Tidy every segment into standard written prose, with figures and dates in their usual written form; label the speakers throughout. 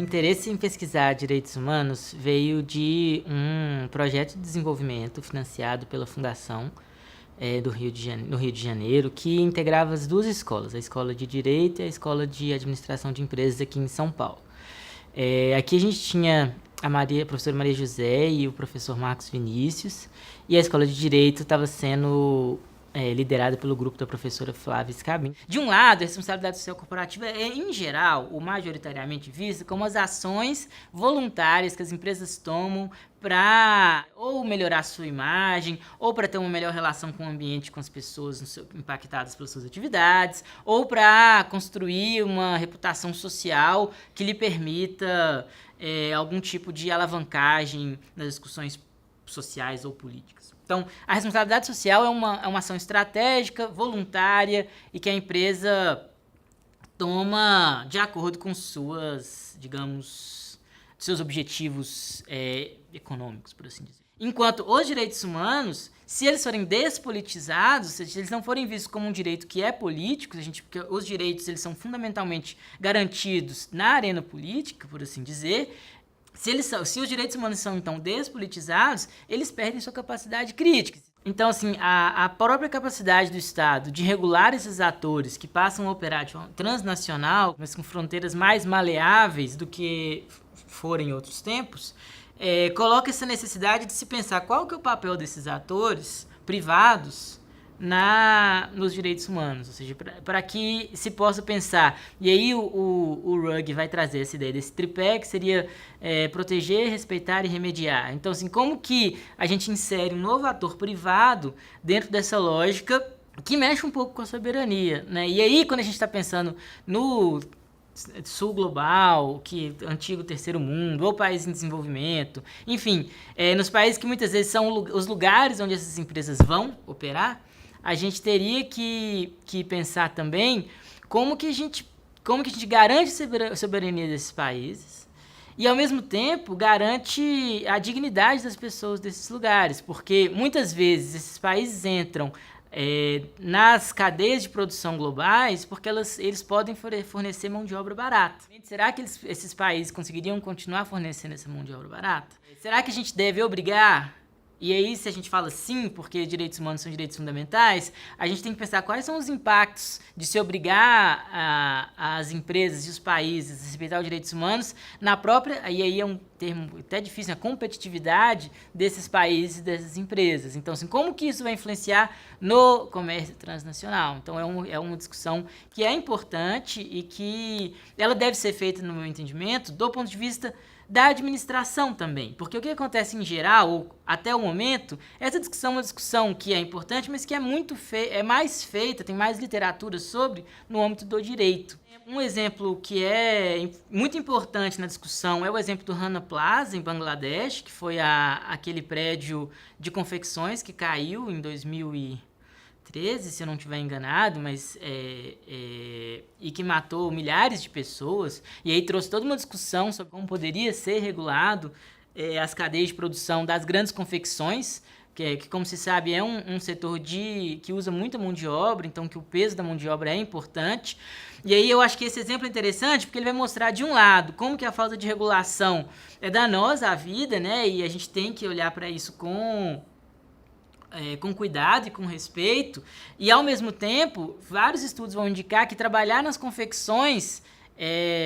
Speaker 1: interesse em pesquisar direitos humanos veio de um projeto de desenvolvimento financiado pela Fundação no Rio de Janeiro, que integrava as duas escolas, a Escola de Direito e a Escola de Administração de Empresas aqui em São Paulo. Aqui a gente tinha a professora Maria José e o professor Marcos Vinícius, e a Escola de Direito estava sendo liderada pelo grupo da professora Flávia Scabin. De um lado, a responsabilidade social corporativa é, em geral, ou majoritariamente vista como as ações voluntárias que as empresas tomam para ou melhorar a sua imagem, ou para ter uma melhor relação com o ambiente, com as pessoas impactadas pelas suas atividades, ou para construir uma reputação social que lhe permita algum tipo de alavancagem nas discussões sociais ou políticas. Então, a responsabilidade social é uma ação estratégica, voluntária e que a empresa toma de acordo com seus objetivos econômicos, por assim dizer. Enquanto os direitos humanos, se eles forem despolitizados, se eles não forem vistos como um direito que é político, porque os direitos eles são fundamentalmente garantidos na arena política, por assim dizer. Se os direitos humanos são, então, despolitizados, eles perdem sua capacidade crítica. Então, assim, a própria capacidade do Estado de regular esses atores que passam a operar de forma transnacional, mas com fronteiras mais maleáveis do que foram em outros tempos, coloca essa necessidade de se pensar qual que é o papel desses atores privados nos direitos humanos, ou seja, para que se possa pensar. E aí o Rugg vai trazer essa ideia desse tripé, que seria proteger, respeitar e remediar. Então, assim, como que a gente insere um novo ator privado dentro dessa lógica que mexe um pouco com a soberania, né? E aí, quando a gente está pensando no sul global, antigo terceiro mundo, ou países em desenvolvimento, enfim, nos países que muitas vezes são os lugares onde essas empresas vão operar, a gente teria que pensar também como que a gente garante a soberania desses países e, ao mesmo tempo, garante a dignidade das pessoas desses lugares, porque muitas vezes esses países entram nas cadeias de produção globais porque eles podem fornecer mão de obra barata. Será que esses países conseguiriam continuar fornecendo essa mão de obra barata? Será que a gente deve obrigar? E aí, se a gente fala sim, porque direitos humanos são direitos fundamentais, a gente tem que pensar quais são os impactos de se obrigar as empresas e os países a respeitar os direitos humanos na própria, e aí é um termo até difícil, a competitividade desses países e dessas empresas. Então, assim, como que isso vai influenciar no comércio transnacional? Então, é uma discussão que é importante e que ela deve ser feita, no meu entendimento, do ponto de vista da administração também, porque o que acontece em geral, ou até o momento, essa discussão é uma discussão que é importante, mas que é mais feita, tem mais literatura sobre no âmbito do direito. Um exemplo que é muito importante na discussão é o exemplo do Rana Plaza, em Bangladesh, que foi aquele prédio de confecções que caiu em 2013, se eu não estiver enganado, mas e que matou milhares de pessoas, e aí trouxe toda uma discussão sobre como poderia ser regulado as cadeias de produção das grandes confecções, que como se sabe, é um setor que usa muita mão de obra, então que o peso da mão de obra é importante. E aí eu acho que esse exemplo é interessante porque ele vai mostrar, de um lado, como que a falta de regulação é danosa à vida, né? E a gente tem que olhar para isso com cuidado e com respeito, e ao mesmo tempo, vários estudos vão indicar que trabalhar nas confecções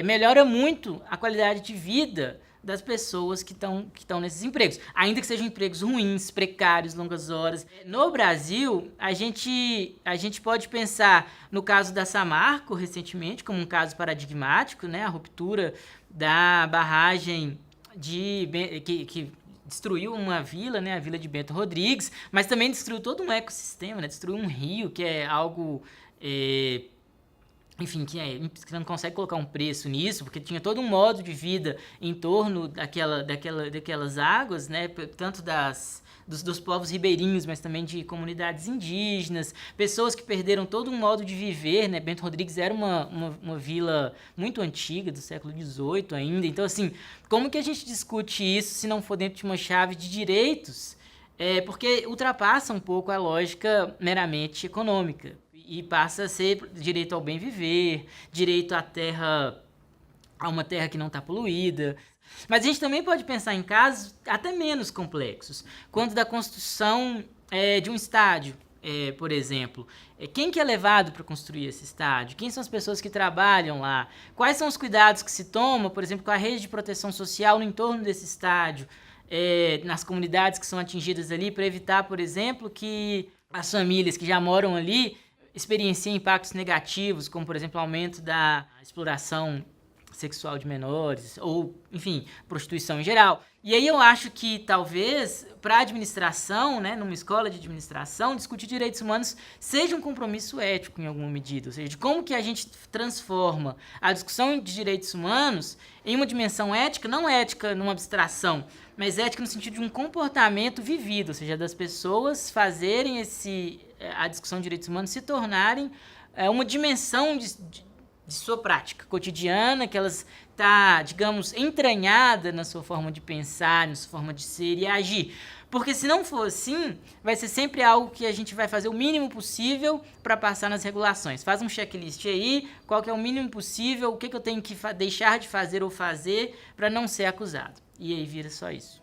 Speaker 1: melhora muito a qualidade de vida das pessoas que estão nesses empregos, ainda que sejam empregos ruins, precários, longas horas. No Brasil, a gente pode pensar no caso da Samarco, recentemente, como um caso paradigmático, né? A ruptura da barragem que destruiu uma vila, né, a Vila de Bento Rodrigues, mas também destruiu todo um ecossistema, né, destruiu um rio, que é algo, enfim, que não consegue colocar um preço nisso, porque tinha todo um modo de vida em torno daquelas águas, né, tanto dos povos ribeirinhos, mas também de comunidades indígenas, pessoas que perderam todo um modo de viver, né? Bento Rodrigues era uma vila muito antiga, do século XVIII ainda. Então, assim, como que a gente discute isso se não for dentro de uma chave de direitos? Porque ultrapassa um pouco a lógica meramente econômica e passa a ser direito ao bem viver, direito à terra a uma terra que não está poluída. Mas a gente também pode pensar em casos até menos complexos, quando da construção de um estádio, por exemplo. Quem que é levado para construir esse estádio? Quem são as pessoas que trabalham lá? Quais são os cuidados que se toma, por exemplo, com a rede de proteção social no entorno desse estádio, nas comunidades que são atingidas ali, para evitar, por exemplo, que as famílias que já moram ali experienciem impactos negativos, como, por exemplo, aumento da exploração sexual de menores, ou, enfim, prostituição em geral. E aí eu acho que, talvez, para a administração, né, numa escola de administração, discutir direitos humanos seja um compromisso ético em alguma medida, ou seja, de como que a gente transforma a discussão de direitos humanos em uma dimensão ética, não ética numa abstração, mas ética no sentido de um comportamento vivido, ou seja, das pessoas fazerem a discussão de direitos humanos se tornarem uma dimensão de sua prática cotidiana, que elas está, digamos, entranhada na sua forma de pensar, na sua forma de ser e agir. Porque se não for assim, vai ser sempre algo que a gente vai fazer o mínimo possível para passar nas regulações. Faz um checklist aí, qual que é o mínimo possível, o que eu tenho que deixar de fazer ou fazer para não ser acusado. E aí vira só isso.